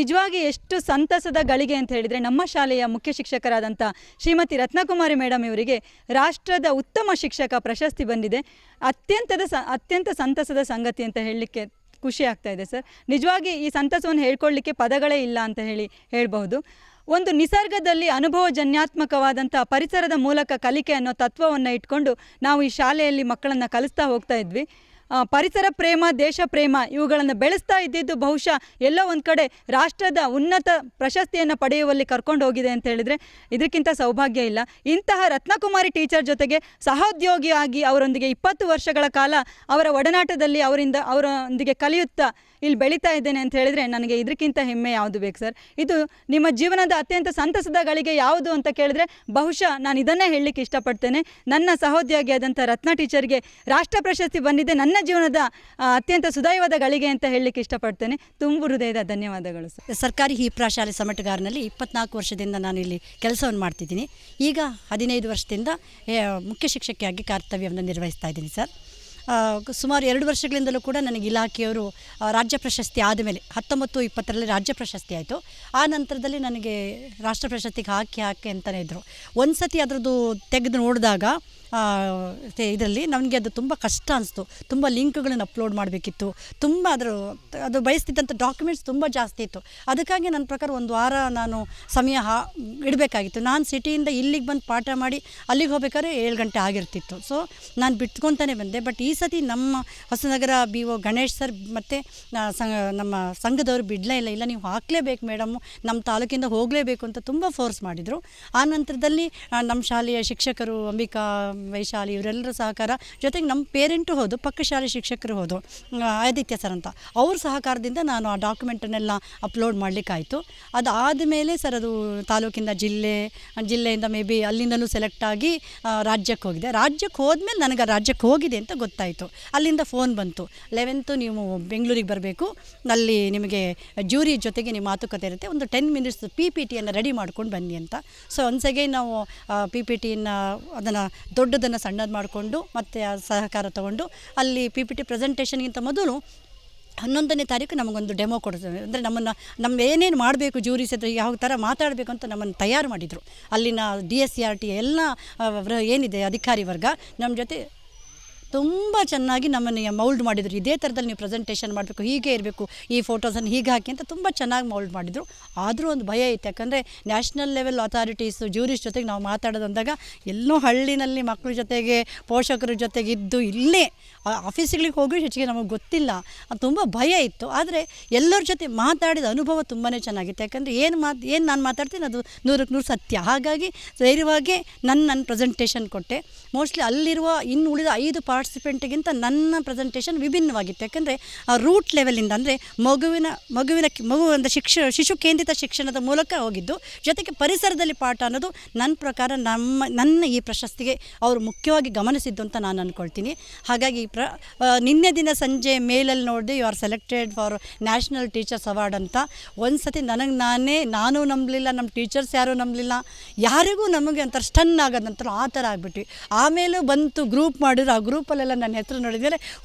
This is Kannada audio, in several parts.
ನಿಜವಾಗಿ ಎಷ್ಟು ಸಂತಸದ ಗಳಿಗೆ ಅಂತ ಹೇಳಿದರೆ, ನಮ್ಮ ಶಾಲೆಯ ಮುಖ್ಯ ಶಿಕ್ಷಕರಾದಂಥ ಶ್ರೀಮತಿ ರತ್ನಕುಮಾರಿ ಮೇಡಮ್ ಇವರಿಗೆ ರಾಷ್ಟ್ರದ ಉತ್ತಮ ಶಿಕ್ಷಕ ಪ್ರಶಸ್ತಿ ಬಂದಿದೆ. ಅತ್ಯಂತ ಸಂತಸದ ಸಂಗತಿ ಅಂತ ಹೇಳಲಿಕ್ಕೆ ಖುಷಿ ಆಗ್ತಾ ಇದೆ ಸರ್. ನಿಜವಾಗಿ ಈ ಸಂತಸವನ್ನು ಹೇಳ್ಕೊಳ್ಳಿಕ್ಕೆ ಪದಗಳೇ ಇಲ್ಲ ಅಂತ ಹೇಳ್ಬಹುದು. ಒಂದು ನಿಸರ್ಗದಲ್ಲಿ ಅನುಭವಜನ್ಯಾತ್ಮಕವಾದಂಥ ಪರಿಸರದ ಮೂಲಕ ಕಲಿಕೆ ಅನ್ನೋ ತತ್ವವನ್ನು ಇಟ್ಕೊಂಡು ನಾವು ಈ ಶಾಲೆಯಲ್ಲಿ ಮಕ್ಕಳನ್ನು ಕಲಿಸ್ತಾ ಹೋಗ್ತಾ ಇದ್ವಿ. ಪರಿಸರ ಪ್ರೇಮ, ದೇಶ ಪ್ರೇಮ ಇವುಗಳನ್ನು ಬೆಳೆಸ್ತಾ ಇದ್ದಿದ್ದು ಬಹುಶಃ ಎಲ್ಲೋ ಒಂದು ಕಡೆ ರಾಷ್ಟ್ರದ ಉನ್ನತ ಪ್ರಶಸ್ತಿಯನ್ನು ಪಡೆಯುವಲ್ಲಿ ಕರ್ಕೊಂಡು ಹೋಗಿದೆ ಅಂತ ಹೇಳಿದರೆ ಇದಕ್ಕಿಂತ ಸೌಭಾಗ್ಯ ಇಲ್ಲ. ಇಂತಹ ರತ್ನಕುಮಾರಿ ಟೀಚರ್ ಜೊತೆಗೆ ಸಹೋದ್ಯೋಗಿಯಾಗಿ ಅವರೊಂದಿಗೆ 20 ವರ್ಷಗಳ ಕಾಲ ಅವರ ಒಡನಾಟದಲ್ಲಿ ಅವರೊಂದಿಗೆ ಕಲಿಯುತ್ತಾ ಇಲ್ಲಿ ಬೆಳೀತಾ ಇದ್ದೇನೆ ಅಂತ ಹೇಳಿದರೆ ನನಗೆ ಇದಕ್ಕಿಂತ ಹೆಮ್ಮೆ ಯಾವುದು ಬೇಕು ಸರ್? ಇದು ನಿಮ್ಮ ಜೀವನದ ಅತ್ಯಂತ ಸಂತಸದ ಗಳಿಗೆ ಯಾವುದು ಅಂತ ಕೇಳಿದ್ರೆ ಬಹುಶಃ ನಾನು ಇದನ್ನೇ ಹೇಳಲಿಕ್ಕೆ ಇಷ್ಟಪಡ್ತೇನೆ. ನನ್ನ ಸಹೋದ್ಯೋಗಿಯಾದಂಥ ರತ್ನ ಟೀಚರ್ಗೆ ರಾಷ್ಟ್ರ ಪ್ರಶಸ್ತಿ ಬಂದಿದೆ ನನ್ನ ಜೀವನದ ಅತ್ಯಂತ ಸುದೈವದ ಗಳಿಗೆ ಅಂತ ಹೇಳಲಿಕ್ಕೆ ಇಷ್ಟಪಡ್ತೇನೆ. ತುಂಬು ಹೃದಯದ ಧನ್ಯವಾದಗಳು ಸರ್. ಸರ್ಕಾರಿ ಹಿಪ್ರಾ ಶಾಲೆ ಸಮಟಗಾರಿನಲ್ಲಿ 24 ವರ್ಷದಿಂದ ನಾನು ಇಲ್ಲಿ ಕೆಲಸವನ್ನು ಮಾಡ್ತಿದ್ದೀನಿ. ಈಗ 15 ವರ್ಷದಿಂದ ಮುಖ್ಯ ಶಿಕ್ಷಕಿಯಾಗಿ ಕರ್ತವ್ಯವನ್ನು ನಿರ್ವಹಿಸ್ತಾ ಇದ್ದೀನಿ ಸರ್. ಸುಮಾರು 2 ವರ್ಷಗಳಿಂದಲೂ ಕೂಡ ನನಗೆ ಇಲಾಖೆಯವರು ರಾಜ್ಯ ಪ್ರಶಸ್ತಿ ಆದಮೇಲೆ 19-20ರಲ್ಲಿ ರಾಜ್ಯ ಪ್ರಶಸ್ತಿ ಆಯಿತು. ಆ ನಂತರದಲ್ಲಿ ನನಗೆ ರಾಷ್ಟ್ರ ಪ್ರಶಸ್ತಿಗೆ ಹಾಕಿ ಅಂತಲೇ ಇದ್ದರು. ಒಂದು ಸತಿ ಅದರದ್ದು ತೆಗೆದು ನೋಡಿದಾಗ ಇದರಲ್ಲಿ ನನಗೆ ಅದು ತುಂಬ ಕಷ್ಟ ಅನಿಸ್ತು. ತುಂಬ ಲಿಂಕ್ಗಳನ್ನು ಅಪ್ಲೋಡ್ ಮಾಡಬೇಕಿತ್ತು. ತುಂಬ ಅದು ಬಯಸ್ತಿದ್ದಂಥ ಡಾಕ್ಯುಮೆಂಟ್ಸ್ ತುಂಬ ಜಾಸ್ತಿ ಇತ್ತು. ಅದಕ್ಕಾಗಿ ನನ್ನ ಪ್ರಕಾರ 1 ವಾರ ನಾನು ಸಮಯ ಇಡಬೇಕಾಗಿತ್ತು. ನಾನು ಸಿಟಿಯಿಂದ ಇಲ್ಲಿಗೆ ಬಂದು ಪಾಠ ಮಾಡಿ ಅಲ್ಲಿಗೆ ಹೋಗ್ಬೇಕಾದ್ರೆ 7 ಗಂಟೆ ಆಗಿರ್ತಿತ್ತು. ಸೊ ನಾನು ಬಿಟ್ಕೊತಾನೆ ಬಂದೆ. ಬಟ್ ಈ ಸತಿ ನಮ್ಮ ಹೊಸನಗರ BO ಗಣೇಶ್ ಸರ್ ಮತ್ತು ನಮ್ಮ ಸಂಘದವರು ಬಿಡಲೇ ಇಲ್ಲ, ನೀವು ಹಾಕಲೇಬೇಕು ಮೇಡಮ್ಮು, ನಮ್ಮ ತಾಲೂಕಿಂದ ಹೋಗಲೇಬೇಕು ಅಂತ ತುಂಬ ಫೋರ್ಸ್ ಮಾಡಿದರು. ಆ ನಂತರದಲ್ಲಿ ನಮ್ಮ ಶಾಲೆಯ ಶಿಕ್ಷಕರು ಅಂಬಿಕಾ, ವೈಶಾಲಿ ಇವರೆಲ್ಲರ ಸಹಕಾರ ಜೊತೆಗೆ ನಮ್ಮ ಪೇರೆಂಟು ಹೋದು, ಪಕ್ಕ ಶಾಲೆ ಶಿಕ್ಷಕರು ಹೋದು, ಆದಿತ್ಯ ಸರ್ ಅಂತ, ಅವ್ರ ಸಹಕಾರದಿಂದ ನಾನು ಆ ಡಾಕ್ಯುಮೆಂಟನ್ನೆಲ್ಲ ಅಪ್ಲೋಡ್ ಮಾಡಲಿಕ್ಕಾಯಿತು. ಅದಾದ ಮೇಲೆ ಸರ್ ಅದು ತಾಲೂಕಿಂದ ಜಿಲ್ಲೆಯಿಂದ ಮೇ ಬಿ ಅಲ್ಲಿಂದಲೂ ಸೆಲೆಕ್ಟ್ ಆಗಿ ರಾಜ್ಯಕ್ಕೆ ಹೋಗಿದೆ. ರಾಜ್ಯಕ್ಕೆ ಹೋದ್ಮೇಲೆ ನನಗೆ ರಾಜ್ಯಕ್ಕೆ ಹೋಗಿದೆ ಅಂತ ಗೊತ್ತಾಯಿತು. ಅಲ್ಲಿಂದ ಫೋನ್ ಬಂತು, 11th ನೀವು ಬೆಂಗಳೂರಿಗೆ ಬರಬೇಕು, ಅಲ್ಲಿ ನಿಮಗೆ ಜ್ಯೂರಿ ಜೊತೆಗೆ ನಿಮ್ಮ ಮಾತುಕತೆ ಇರುತ್ತೆ, ಒಂದು 10 ಮಿನಿಟ್ಸ್ PPTಯನ್ನು ರೆಡಿ ಮಾಡ್ಕೊಂಡು ಬನ್ನಿ ಅಂತ. ಸೊ ಒನ್ಸ್ ಅಗೈನ್ ನಾವು PPTಯನ್ನು ಅದನ್ನು ದೊಡ್ಡದನ್ನು ಸಣ್ಣದು ಮಾಡಿಕೊಂಡು ಮತ್ತು ಸಹಕಾರ ತಗೊಂಡು ಅಲ್ಲಿ PPT ಪ್ರೆಸೆಂಟೇಷನ್ಗಿಂತ ಮೊದಲು 11ನೇ ತಾರೀಕು ನಮಗೊಂದು ಡೆಮೋ ಕೊಡ್ತಾರೆ. ಅಂದರೆ ನಮ್ಮ ಏನೇನು ಮಾಡಬೇಕು, ಜ್ಯೂರೀಸ್ ಹತ್ರ ಯಾವ ಥರ ಮಾತಾಡಬೇಕು ಅಂತ ನಮ್ಮನ್ನು ತಯಾರು ಮಾಡಿದರು. ಅಲ್ಲಿನ DSCRT ಎಲ್ಲ ಏನಿದೆ ಅಧಿಕಾರಿ ವರ್ಗ ನಮ್ಮ ಜೊತೆ ತುಂಬ ಚೆನ್ನಾಗಿ ನಮ್ಮನ್ನು ಮೌಲ್ಡ್ ಮಾಡಿದರು. ಇದೇ ಥರದಲ್ಲಿ ನೀವು ಪ್ರೆಸೆಂಟೇಷನ್ ಮಾಡಬೇಕು, ಹೀಗೆ ಇರಬೇಕು, ಈ ಫೋಟೋಸನ್ನು ಹೀಗೆ ಹಾಕಿ ಅಂತ ತುಂಬ ಚೆನ್ನಾಗಿ ಮೌಲ್ಡ್ ಮಾಡಿದರು. ಆದರೂ ಒಂದು ಭಯ ಇತ್ತು, ಯಾಕಂದರೆ ನ್ಯಾಷನಲ್ ಲೆವೆಲ್ ಅಥಾರಿಟೀಸು ಜ್ಯೂರಿಸ್ ಜೊತೆಗೆ ನಾವು ಮಾತಾಡೋದು ಅಂದಾಗ ಎಲ್ಲೋ ಹಳ್ಳಿನಲ್ಲಿ ಮಕ್ಕಳ ಜೊತೆಗೆ ಪೋಷಕರ ಜೊತೆಗೆ ಇದ್ದು ಇಲ್ಲೇ ಆಫೀಸ್ಗಳಿಗೆ ಹೋಗಿ ಹೆಚ್ಚಿಗೆ ನಮಗೆ ಗೊತ್ತಿಲ್ಲ, ತುಂಬ ಭಯ ಇತ್ತು. ಆದರೆ ಎಲ್ಲರ ಜೊತೆ ಮಾತಾಡಿದ ಅನುಭವ ತುಂಬಾ ಚೆನ್ನಾಗಿತ್ತು. ಯಾಕಂದರೆ ಏನು ನಾನು ಮಾತಾಡ್ತೀನಿ ಅದು 100ಕ್ಕೆ 100 ಸತ್ಯ. ಹಾಗಾಗಿ ಧೈರ್ಯವಾಗಿ ನನ್ನ ಪ್ರೆಸೆಂಟೇಷನ್ ಕೊಟ್ಟೆ. ಮೋಸ್ಟ್ಲಿ ಅಲ್ಲಿರುವ ಇನ್ನು ಉಳಿದ 5 ಪಾರ್ಟಿಸಿಪೆಂಟ್ಗಿಂತ ನನ್ನ ಪ್ರೆಸೆಂಟೇಷನ್ ವಿಭಿನ್ನವಾಗಿತ್ತು. ಯಾಕಂದರೆ ಆ ರೂಟ್ ಲೆವೆಲಿಂದ ಅಂದರೆ ಮಗು ಒಂದು ಶಿಶು ಕೇಂದ್ರಿತ ಶಿಕ್ಷಣದ ಮೂಲಕ ಹೋಗಿದ್ದು, ಜೊತೆಗೆ ಪರಿಸರದಲ್ಲಿ ಪಾಠ ಅನ್ನೋದು ನನ್ನ ಪ್ರಕಾರ ನನ್ನ ಈ ಪ್ರಶಸ್ತಿಗೆ ಅವರು ಮುಖ್ಯವಾಗಿ ಗಮನಿಸಿದ್ದು ಅಂತ ನಾನು ಅಂದ್ಕೊಳ್ತೀನಿ. ಹಾಗಾಗಿ ನಿನ್ನೆ ದಿನ ಸಂಜೆ ಮೇಲಲ್ಲಿ ನೋಡಿದೆ, you are selected for national teachers award ಅಂತ. ಒಂದು ಸತಿ ನಾನು ನಂಬಲಿಲ್ಲ, ನಮ್ಮ ಟೀಚರ್ಸ್ ಯಾರೂ ನಂಬಲಿಲ್ಲ, ಯಾರಿಗೂ ನಮಗೆ ಒಂಥರ ಸ್ಟನ್ ಆಗೋದಂತ ಆ ಥರ ಆಗಿಬಿಟ್ವಿ. ಆಮೇಲೆ ಬಂತು ಗ್ರೂಪ್ ಮಾಡಿದ್ರು, ಆ ಗ್ರೂಪಲ್ಲೆಲ್ಲ ನನ್ನ ಹೆಸರು ನೋಡಿದ್ಮೇಲೆ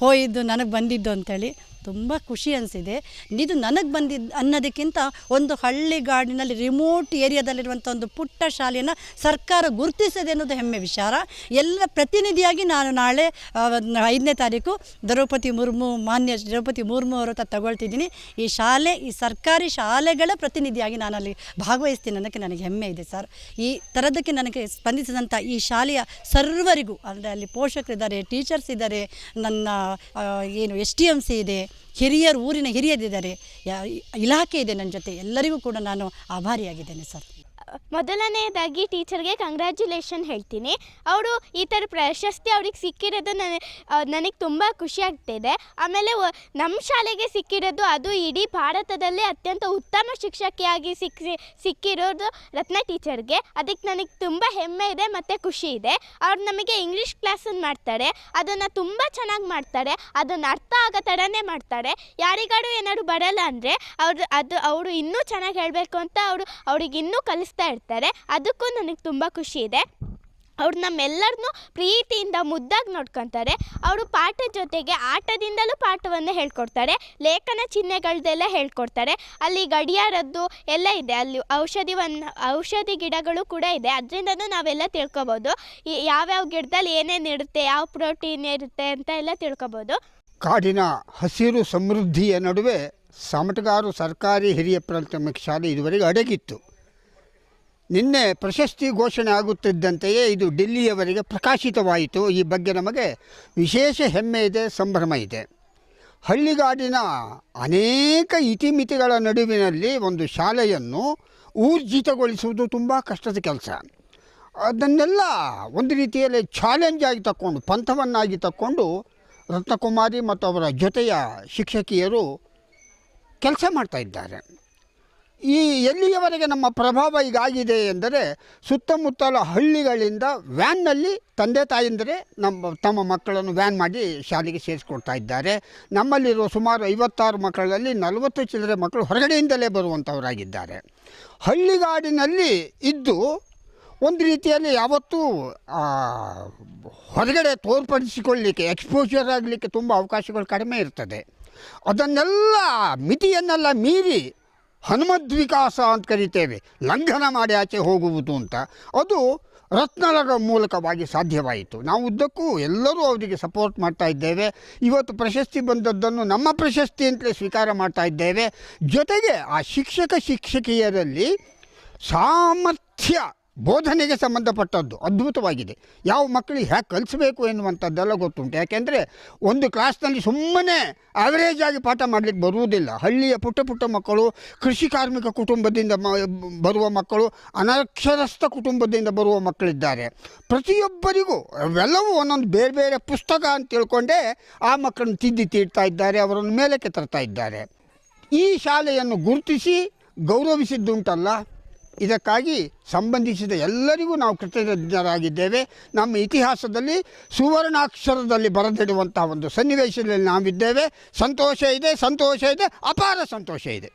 ಇದು ನನಗೆ ಬಂದಿದ್ದು ಅಂಥೇಳಿ ತುಂಬ ಖುಷಿ ಅನಿಸಿದೆ. ಇದು ನನಗೆ ಬಂದಿದ್ದು ಅನ್ನೋದಕ್ಕಿಂತ ಒಂದು ಹಳ್ಳಿಗಾಡಿನಲ್ಲಿ ರಿಮೋಟ್ ಏರಿಯಾದಲ್ಲಿರುವಂಥ ಒಂದು ಪುಟ್ಟ ಶಾಲೆಯನ್ನು ಸರ್ಕಾರ ಗುರುತಿಸಿದೆ ಅನ್ನೋದು ಹೆಮ್ಮೆ ವಿಚಾರ. ಎಲ್ಲ ಪ್ರತಿನಿಧಿಯಾಗಿ ನಾನು ನಾಳೆ 5ನೇ ತಾರೀಕು ಮಾನ್ಯ ದ್ರೌಪದಿ ಮುರ್ಮು ಅವರ ಹತ್ರ ತಗೊಳ್ತಿದ್ದೀನಿ. ಈ ಸರ್ಕಾರಿ ಶಾಲೆಗಳ ಪ್ರತಿನಿಧಿಯಾಗಿ ನಾನು ಅಲ್ಲಿ ಭಾಗವಹಿಸ್ತೀನಿ ಅನ್ನೋಕ್ಕೆ ನನಗೆ ಹೆಮ್ಮೆ ಇದೆ ಸರ್. ಈ ಥರದಕ್ಕೆ ನನಗೆ ಸ್ಪಂದಿಸಿದಂಥ ಈ ಶಾಲೆಯ ಸರ್ವರಿಗೂ, ಅಂದರೆ ಅಲ್ಲಿ ಪೋಷಕರಿದ್ದಾರೆ, ಟೀಚರ್ಸ್ ಇದ್ದಾರೆ, ನನ್ನ STMC ಇದೆ, ಊರಿನ ಹಿರಿಯರಿದ್ದಾರೆ, ಇಲಾಖೆ ಇದೆ ನನ್ನ ಜೊತೆ, ಎಲ್ಲರಿಗೂ ಕೂಡ ನಾನು ಆಭಾರಿಯಾಗಿದ್ದೇನೆ ಸರ್. ಮೊದಲನೇದಾಗಿ ಟೀಚರ್ಗೆ ಕಂಗ್ರ್ಯಾಚುಲೇಷನ್ ಹೇಳ್ತೀನಿ. ಅವರು ಈ ಥರ ಪ್ರಶಸ್ತಿ ಅವ್ರಿಗೆ ಸಿಕ್ಕಿರೋದು ನನಗೆ ತುಂಬ ಖುಷಿ ಆಗ್ತಿದೆ. ಆಮೇಲೆ ನಮ್ಮ ಶಾಲೆಗೆ ಸಿಕ್ಕಿರೋದು ಅದು ಇಡೀ ಭಾರತದಲ್ಲೇ ಅತ್ಯಂತ ಉತ್ತಮ ಶಿಕ್ಷಕಿಯಾಗಿ ಸಿಕ್ಕಿರೋದು ರತ್ನ ಟೀಚರ್ಗೆ. ಅದಕ್ಕೆ ನನಗೆ ತುಂಬ ಹೆಮ್ಮೆ ಇದೆ ಮತ್ತು ಖುಷಿ ಇದೆ. ಅವ್ರು ನಮಗೆ ಇಂಗ್ಲೀಷ್ ಕ್ಲಾಸನ್ನು ಮಾಡ್ತಾರೆ, ಅದನ್ನು ತುಂಬ ಚೆನ್ನಾಗಿ ಮಾಡ್ತಾರೆ, ಅದನ್ನು ಅರ್ಥ ಆಗೋ ಥರನೇ ಮಾಡ್ತಾರೆ. ಯಾರಿಗಾರು ಏನಾದ್ರು ಬರಲ್ಲ ಅಂದರೆ ಅವರು ಇನ್ನೂ ಚೆನ್ನಾಗಿ ಹೇಳಬೇಕು ಅಂತ ಅವ್ರಿಗೆ ಇನ್ನೂ ಕಲಿಸ್ತಾ ಇರ್ತಾರೆ. ಅದಕ್ಕೂ ನನಗೆ ತುಂಬ ಖುಷಿ ಇದೆ. ಅವ್ರು ನಮ್ಮೆಲ್ಲರನ್ನೂ ಪ್ರೀತಿಯಿಂದ ಮುದ್ದಾಗಿ ನೋಡ್ಕೊತಾರೆ. ಅವರು ಪಾಠದ ಜೊತೆಗೆ ಆಟದಿಂದಲೂ ಪಾಠವನ್ನು ಹೇಳ್ಕೊಡ್ತಾರೆ, ಲೇಖನ ಚಿಹ್ನೆಗಳದ್ದೆಲ್ಲ ಹೇಳ್ಕೊಡ್ತಾರೆ. ಅಲ್ಲಿ ಗಡಿಯಾರದ್ದು ಎಲ್ಲ ಇದೆ, ಅಲ್ಲಿ ಔಷಧಿ ಗಿಡಗಳು ಕೂಡ ಇದೆ. ಅದರಿಂದನೂ ನಾವೆಲ್ಲ ತಿಳ್ಕೊಬೋದು, ಯಾವ್ಯಾವ ಗಿಡದಲ್ಲಿ ಏನೇನು ಇರುತ್ತೆ, ಯಾವ ಪ್ರೋಟೀನ್ ಇರುತ್ತೆ ಅಂತ ಎಲ್ಲ ತಿಳ್ಕೊಬೋದು. ಕಾಡಿನ ಹಸಿರು ಸಮೃದ್ಧಿಯ ನಡುವೆ ಸಮಟಗಾರು ಸರ್ಕಾರಿ ಹಿರಿಯ ಪ್ರಾಥಮಿಕ ಶಾಲೆ ಇದುವರೆಗೆ ಅಡಗಿತ್ತು. ನಿನ್ನೆ ಪ್ರಶಸ್ತಿ ಘೋಷಣೆ ಆಗುತ್ತಿದ್ದಂತೆಯೇ ಇದು ಡೆಲ್ಲಿಯವರೆಗೆ ಪ್ರಕಾಶಿತವಾಯಿತು. ಈ ಬಗ್ಗೆ ನಮಗೆ ವಿಶೇಷ ಹೆಮ್ಮೆ ಇದೆ, ಸಂಭ್ರಮ ಇದೆ. ಹಳ್ಳಿಗಾಡಿನ ಅನೇಕ ಇತಿಮಿತಿಗಳ ನಡುವಿನಲ್ಲಿ ಒಂದು ಶಾಲೆಯನ್ನು ಊರ್ಜಿತಗೊಳಿಸುವುದು ತುಂಬ ಕಷ್ಟದ ಕೆಲಸ. ಅದನ್ನೆಲ್ಲ ಒಂದು ರೀತಿಯಲ್ಲಿ ಚಾಲೆಂಜ್ ಆಗಿ ತಕ್ಕೊಂಡು, ಪಂಥವನ್ನಾಗಿ ತಕ್ಕೊಂಡು ರತ್ನಕುಮಾರಿ ಮತ್ತು ಅವರ ಜೊತೆಯ ಶಿಕ್ಷಕಿಯರು ಕೆಲಸ ಮಾಡ್ತಾಯಿದ್ದಾರೆ. ಈ ಎಲ್ಲಿಯವರೆಗೆ ನಮ್ಮ ಪ್ರಭಾವ ಈಗಾಗಿದೆ ಎಂದರೆ ಸುತ್ತಮುತ್ತಲ ಹಳ್ಳಿಗಳಿಂದ ವ್ಯಾನ್ನಲ್ಲಿ ತಂದೆ ತಾಯಂದರೆ ತಮ್ಮ ಮಕ್ಕಳನ್ನು ವ್ಯಾನ್ ಮಾಡಿ ಶಾಲೆಗೆ ಸೇರಿಸ್ಕೊಡ್ತಾ ಇದ್ದಾರೆ. ನಮ್ಮಲ್ಲಿರುವ ಸುಮಾರು 56 ಮಕ್ಕಳಲ್ಲಿ 40 ಚಿಲ್ಲರೆ ಮಕ್ಕಳು ಹೊರಗಡೆಯಿಂದಲೇ ಬರುವಂಥವರಾಗಿದ್ದಾರೆ. ಹಳ್ಳಿಗಾಡಿನಲ್ಲಿ ಇದ್ದು ಒಂದು ರೀತಿಯಲ್ಲಿ ಯಾವತ್ತೂ ಹೊರಗಡೆ ತೋರ್ಪಡಿಸಿಕೊಳ್ಳಲಿಕ್ಕೆ, ಎಕ್ಸ್ಪೋಜರ್ ಆಗಲಿಕ್ಕೆ ತುಂಬ ಅವಕಾಶಗಳು ಕಡಿಮೆ ಇರ್ತದೆ. ಅದನ್ನೆಲ್ಲ ಮಿತಿಯನ್ನೆಲ್ಲ ಮೀರಿ ಹನುಮದ್ವಿಕಾಸ ಅಂತ ಕರಿತೇವೆ, ಲಂಘನ ಮಾಡಿ ಆಚೆ ಹೋಗುವುದು ಅಂತ, ಅದು ರತ್ನಗಳ ಮೂಲಕವಾಗಿ ಸಾಧ್ಯವಾಯಿತು. ನಾವು ಉದ್ದಕ್ಕೂ ಎಲ್ಲರೂ ಅವರಿಗೆ ಸಪೋರ್ಟ್ ಮಾಡ್ತಾ ಇದ್ದೇವೆ. ಇವತ್ತು ಪ್ರಶಸ್ತಿ ಬಂದದ್ದನ್ನು ನಮ್ಮ ಪ್ರಶಸ್ತಿ ಅಂತಲೇ ಸ್ವೀಕಾರ ಮಾಡ್ತಾ ಇದ್ದೇವೆ. ಜೊತೆಗೆ ಆ ಶಿಕ್ಷಕಿಯರಲ್ಲಿ ಸಾಮರ್ಥ್ಯ, ಬೋಧನೆಗೆ ಸಂಬಂಧಪಟ್ಟದ್ದು ಅದ್ಭುತವಾಗಿದೆ. ಯಾವ ಮಕ್ಕಳಿಗೆ ಹೇಗೆ ಕಲಿಸಬೇಕು ಎನ್ನುವಂಥದ್ದೆಲ್ಲ ಗೊತ್ತುಂಟು. ಯಾಕೆಂದರೆ ಒಂದು ಕ್ಲಾಸ್ನಲ್ಲಿ ಸುಮ್ಮನೆ ಆ್ಯಾವ್ರೇಜ್ ಆಗಿ ಪಾಠ ಮಾಡಲಿಕ್ಕೆ ಬರುವುದಿಲ್ಲ. ಹಳ್ಳಿಯ ಪುಟ್ಟ ಮಕ್ಕಳು, ಕೃಷಿ ಕಾರ್ಮಿಕ ಕುಟುಂಬದಿಂದ ಬರುವ ಮಕ್ಕಳು, ಅನಕ್ಷರಸ್ಥ ಕುಟುಂಬದಿಂದ ಬರುವ ಮಕ್ಕಳಿದ್ದಾರೆ. ಪ್ರತಿಯೊಬ್ಬರಿಗೂ ಅವೆಲ್ಲವೂ ಒಂದೊಂದು ಬೇರೆ ಬೇರೆ ಪುಸ್ತಕ ಅಂತ ತಿಳ್ಕೊಂಡೇ ಆ ಮಕ್ಕಳನ್ನು ತೀಡ್ತಾ ಇದ್ದಾರೆ, ಅವರನ್ನು ಮೇಲಕ್ಕೆ ತರ್ತಾ ಇದ್ದಾರೆ. ಈ ಶಾಲೆಯನ್ನು ಗುರುತಿಸಿ ಗೌರವಿಸಿದ್ದುಂಟಲ್ಲ, ಇದಕ್ಕಾಗಿ ಸಂಬಂಧಿಸಿದ ಎಲ್ಲರಿಗೂ ನಾವು ಕೃತಜ್ಞರಾಗಿದ್ದೇವೆ. ನಮ್ಮ ಇತಿಹಾಸದಲ್ಲಿ ಸುವರ್ಣಾಕ್ಷರದಲ್ಲಿ ಬರೆದಿಡುವಂಥ ಒಂದು ಸನ್ನಿವೇಶದಲ್ಲಿ ನಾವಿದ್ದೇವೆ. ಸಂತೋಷ ಇದೆ, ಅಪಾರ ಸಂತೋಷ ಇದೆ.